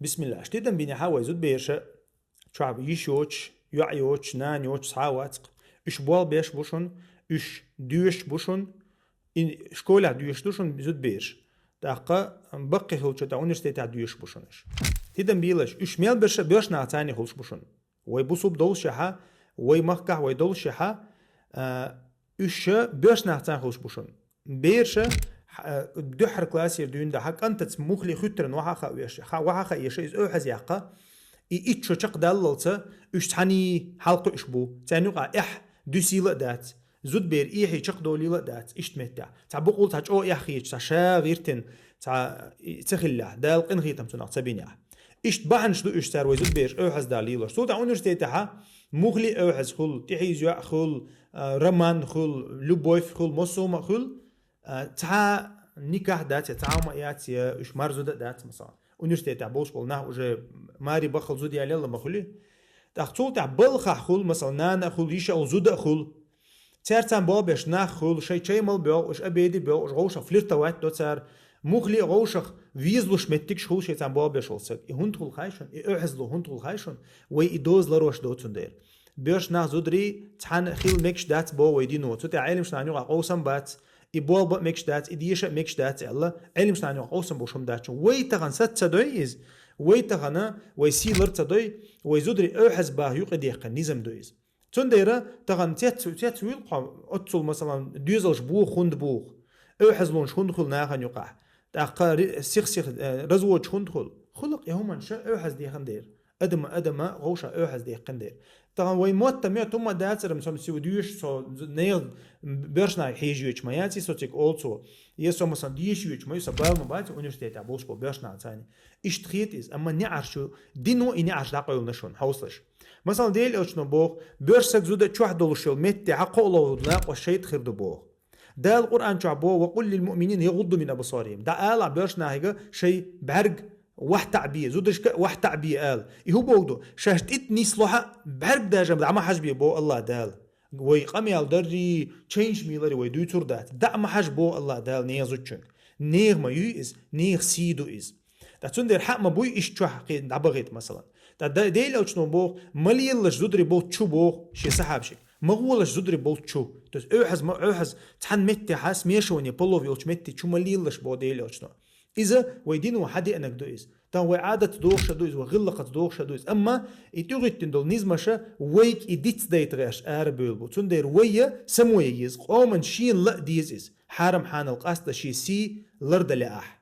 بسم الله اشتيدن بيني حاوي زود بيرشا شعب يشوش يعيوش نانيوش سعواتق اش بوال بيش بوشن اش ديوش بوشن ان شكولا ديوش دوشن زود بيرش داقا بقي هولچا دا اونيرسيتيتا ديوش بوشنش تيدن بيلش اش ميل بيرش نعتاني هولش بوشن وي بوصوب دول شحا وي مخكح وي دول شحا اش بيرش نعتان هولش بوشن بيرشا دحر كلاسير دون دا حق انت تسموخلي خطرن وحاخا يش از او حزيقا إيتشو تشق داللتا إش تحني حلقة إشبو تانوقع دوسيلة دات زود بير إيحي تشق دوليلة دات إش تمتع تعبو قول تاج أو إيحيج تشا غيرتن تخلّه دال قنغيتم تناق تبينيا إش تبعنش دو إش تار وزود بير أو حز داليلة صوت أونيرسيتها مغلي أو حز خل تحيز يا خل رمان خل لوبويف خل مصوم خل تها نكاح دات تعاوم يات إش مرزو دات مثلا universiteit بوش قلنا وجه ماري بخل زودي على الله مخلي تاخذ تاع بلخ خل مثلا نانا خل يش او زود خل ترتان بابش ناخل شيء مال بيو اش ابيدي بيو اش غوش فليرت وات دو صار مخلي غوش ويزلوش متك شو شيء تان بابش ولسك هند خل خايشن احزلو هند خل خايشن وي دوز لروش دوتن دير بيش نا زودري تحن خيل ميكش دات بو ويدينو تو تاع علم شنانيو قوسم بات يبول بق ميكش دات إديشة ميكش دات الله علم شنانيو قوسم بوشم داتشون وي تغن ست تدويز وي تغنا وي سيلر تدوي وي زودري أحز باه يقدي يقن نظام دويز تنديرة تغن تيت ويلقى أتصل مثلا دوزلش بوخ خند بوخ أحز لونش خند خل ناخن يقع تاق سيخ رزوج خند خلق يهمن شا أحز دي خندير أدم غوشة أحز دي خندير طبعا وي موت تمية توما داتر مسام سيوديوش سو نيل بيرشنا حيجيوش ما ياتي سو تيك اولسو يسو مسام ديشيوش ما يسو بال مبات اونيفرسيتي بوش بو بيرشنا ثاني ايش تخيت از اما نعرشو دينو اني عرش داقيل نشون هاوسلش مثلا ديل اوشنو بوخ بيرسك زوده تشوح دولشل متي حقولو لاق شيء تخير دو بوخ دا القران تعبو وقل للمؤمنين يغضوا من ابصارهم دا الا بيرشنا هيغا شيء بعرق واحد تعبيه زودش واحد تعبيه قال يهو بودو شاشت اتني صلحة بعرق داجم دعما حجبي بو الله دال وي قميال دري تشينج ميلري وي دوتور دات دعما حجبو الله دال نيزوتشن نيغ ما يوز نيغ سيدو إز داتون دير حق ما بوي إش تشو حقيد دعبغيت مثلا دا ديل اوشنو بو مليلش زودري بو تشو بو شي صحاب شي مغولش زودري بو تشو تس اوحز تحن متي حاس ميشوني بولوفي اوش متي تشو مليلش بو ديل اوشنو إذا ويدينو حدي أنك دويز تان عادة دوخشة دويز وغلقة دوخشة دويز أما إتوغيتين دول نزمشة ويك إديتس دايت غاش بيلبو تندير ويا سموية يز قومن شين لا ديز إز حارم حان القاسطة شي سي لرد لأح